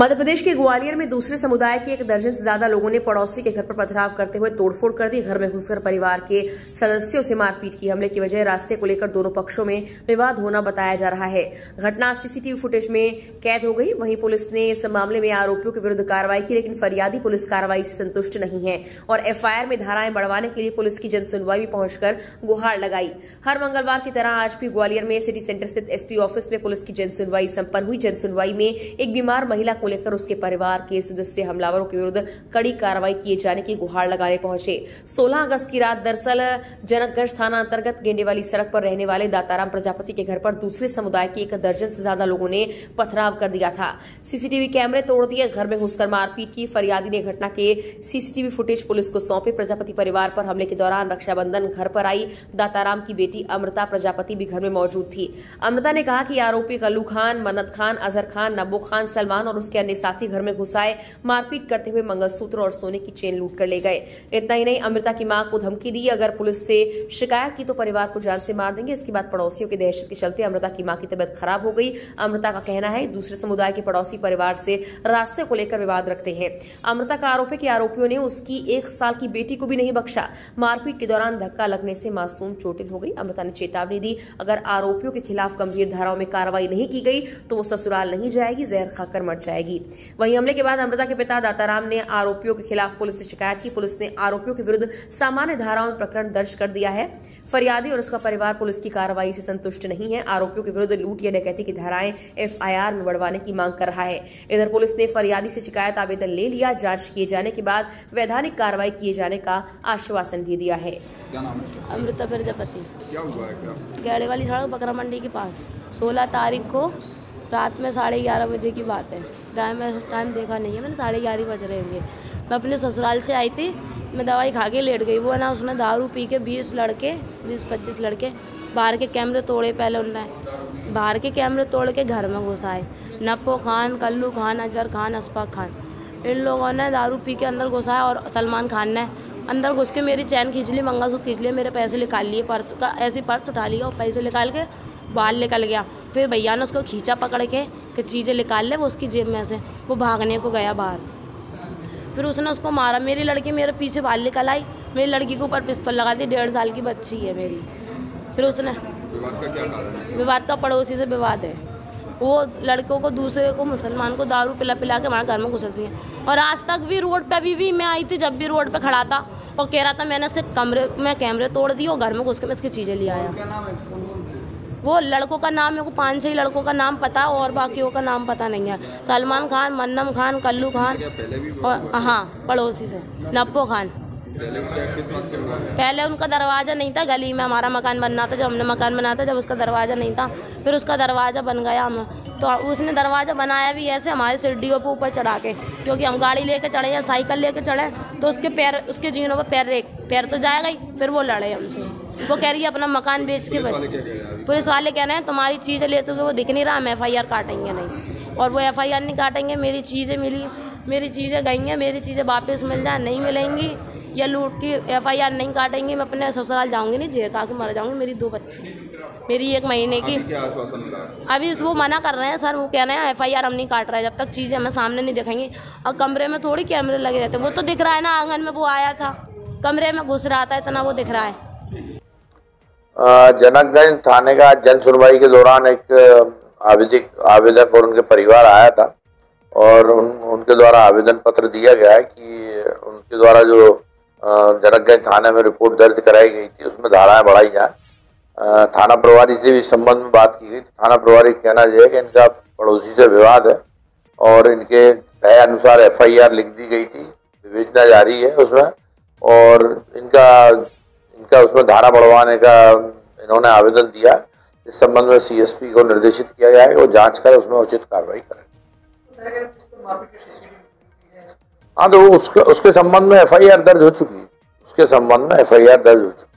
मध्य प्रदेश के ग्वालियर में दूसरे समुदाय के 1 दर्जन से ज्यादा लोगों ने पड़ोसी के घर पर पथराव करते हुए तोड़फोड़ कर दी। घर में घुसकर परिवार के सदस्यों से मारपीट की। हमले की वजह रास्ते को लेकर दोनों पक्षों में विवाद होना बताया जा रहा है। घटना सीसीटीवी फुटेज में कैद हो गई। वहीं पुलिस ने इस मामले में आरोपियों के विरुद्ध कार्रवाई की, लेकिन फरियादी पुलिस कार्रवाई से संतुष्ट नहीं है और एफआईआर में धाराएं बढ़वाने के लिए पुलिस की जनसुनवाई में पहुंचकर गुहार लगाई। हर मंगलवार की तरह आज भी ग्वालियर में सिटी सेंटर स्थित एसपी ऑफिस में पुलिस की जनसुनवाई संपन्न हुई। जनसुनवाई में एक बीमार महिला को लेकर उसके परिवार के सदस्य हमलावरों के विरुद्ध कड़ी कार्रवाई किए जाने की गुहार लगाने पहुंचे। 16 अगस्त की रात दरअसल जनकगंज थाना अंतर्गत गेंडेवाली सड़क पर रहने वाले दाताराम प्रजापति के घर पर दूसरे समुदाय के 1 दर्जन से ज्यादा लोगों ने पथराव कर दिया था। सीसीटीवी कैमरे तोड़ दिए, घर में घुसकर मारपीट की। फरियादी ने घटना के सीसीटीवी फुटेज पुलिस को सौंपे। प्रजापति परिवार पर हमले के दौरान रक्षाबंधन घर पर आई दाताराम की बेटी अमृता प्रजापति भी घर में मौजूद थी। अमृता ने कहा कि आरोपी कल्लू खान, मन्नत खान, अजहर खान, नब्बो खान, सलमान और उसके अन्य साथी घर में घुसाए, मारपीट करते हुए मंगलसूत्र और सोने की चेन लूट कर ले गए। इतना ही नहीं, अमृता की मां को धमकी दी, अगर पुलिस से शिकायत की तो परिवार को जान से मार देंगे। इसके बाद पड़ोसियों की दहशत के चलते अमृता की मां की तबीयत खराब हो गई। अमृता का कहना है दूसरे समुदाय के पड़ोसी परिवार से रास्ते को लेकर विवाद रखते हैं। अमृता का आरोप है कि आरोपियों ने उसकी 1 साल की बेटी को भी नहीं बख्शा। मारपीट के दौरान धक्का लगने से मासूम चोटिल हो गई। अमृता ने चेतावनी दी, अगर आरोपियों के खिलाफ गंभीर धाराओं में कार्रवाई नहीं की गई तो वो ससुराल नहीं जाएगी, जहर खाकर मर जाएगी। वहीं हमले के बाद अमृता के पिता दाताराम ने आरोपियों के खिलाफ पुलिस से शिकायत की। पुलिस ने आरोपियों के विरुद्ध सामान्य धाराओं में प्रकरण दर्ज कर दिया है। फरियादी और उसका परिवार पुलिस की कार्रवाई से संतुष्ट नहीं है। आरोपियों के विरुद्ध लूट या डकैती की धाराएं एफआईआर में बढ़वाने की मांग कर रहा है। इधर पुलिस ने फरियादी से शिकायत आवेदन ले लिया। जांच किए जाने के बाद वैधानिक कार्रवाई किए जाने का आश्वासन भी दिया है। क्या नाम है? अमृता प्रजापति। क्या हुआ है? क्या गेड़े वाली सड़क बकरा मंडी के पास 16 तारीख को रात में 11:30 बजे की बात है। टाइम देखा नहीं है मैंने, 11:30 बज रहे होंगे। मैं अपने ससुराल से आई थी, मैं दवाई खा के लेट गई। वो है ना, उसने दारू पी के 20-25 लड़के बाहर के कैमरे तोड़े। पहले उन्होंने बाहर के कैमरे तोड़ के घर में घुसाए। नप्पो खान, कल्लू खान, अजहर खान, अशफाक खान, इन लोगों ने दारू पी के अंदर घुसाया और सलमान खान ने अंदर घुस के मेरी चैन खींच ली, मंगलसूत्र खींच लिया, मेरे पैसे निकाल लिए, पर्स का ऐसे पर्स उठा लिया और पैसे निकाल के बाहर निकल गया। फिर भैया ने उसको खींचा पकड़ के कि चीज़ें निकाल ले, वो उसकी जेब में से वो भागने को गया बाहर। फिर उसने उसको मारा। मेरी लड़की मेरे पीछे बाहर निकल आई, मेरी लड़की के ऊपर पिस्तौल लगा दी। 1.5 साल की बच्ची है मेरी। फिर उसने विवाद का क्या कारण है? विवाद का पड़ोसी से विवाद है। वो लड़कों को, दूसरे को, मुसलमान को दारू पिला पिला के हमारे घर में घुसती है। और आज तक भी रोड पे भी मैं आई थी, जब भी रोड पे खड़ा था और कह रहा था मैंने इसके कमरे में कैमरे तोड़ दिए और घर में घुस के मैं इसकी चीज़ें ले आया। वो लड़कों का नाम मेरे को 5-6 लड़कों का नाम पता और बाकियों का नाम पता नहीं है। सलमान खान, मन्नम खान, कल्लू खान और हाँ पड़ोसी से नप्पो खान। पहले उनका दरवाज़ा नहीं था, गली में हमारा मकान बनना था, जब हमने मकान बनाया था, जब उसका दरवाज़ा नहीं था, फिर उसका दरवाज़ा बन गया। हम तो उसने दरवाज़ा बनाया भी ऐसे हमारे सीढ़ियों पे ऊपर चढ़ा के, क्योंकि हम गाड़ी लेके चढ़े या साइकिल लेके चढ़े तो उसके पैर, उसके जीनों पर पैर तो जाएगा ही। फिर वो लड़े हमसे। वो कह रही है अपना मकान बेच के। पुलिस वाले कह रहे हैं तुम्हारी चीज़ें लेते हुए वो दिख नहीं रहा, हम एफआईआर काटेंगे नहीं। और वो एफआईआर नहीं काटेंगे। मेरी चीज़ें मिली, मेरी चीज़ें गई हैं, मेरी चीज़ें वापस मिल जाए, नहीं मिलेंगी या लूट की एफआईआर नहीं काटेंगे, मैं अपने ससुराल जाऊंगी नहीं, जेल खा के मर जाऊंगी। मेरी 2 बच्चे, मेरी 1 महीने की। क्या आश्वासन मिला? अभी वो मना कर रहे हैं सर, वो कह रहे हैं एफआईआर हम नहीं काट रहे जब तक चीज़ें हमें सामने नहीं दिखेंगी। और कमरे में थोड़ी कैमरे लगे रहते, वो तो दिख रहा है ना, आंगन में वो आया था, कमरे में घुस रहा था, इतना वो दिख रहा है। जनकगंज थाने का जन सुनवाई के दौरान एक आवेदक और उनके परिवार आया था और उनके द्वारा आवेदन पत्र दिया गया है कि उनके द्वारा जो जनकगंज थाने में रिपोर्ट दर्ज कराई गई थी उसमें धाराएं बढ़ाई जाए। थाना प्रभारी से भी इस संबंध में बात की गई। थाना प्रभारी का कहना यह है कि इनका पड़ोसी से विवाद है और इनके तय अनुसार एफआईआर लिख दी गई थी, विवेचना जारी है उसमें, और इनका उसमें धारा बढ़वाने का इन्होंने आवेदन दिया। इस संबंध में सीएसपी को निर्देशित किया गया है कि वो जांच कर उसमें उचित कार्रवाई करें। हाँ, तो उसके संबंध में एफआईआर दर्ज हो चुकी है। उसके संबंध में एफआईआर दर्ज हो चुकी है।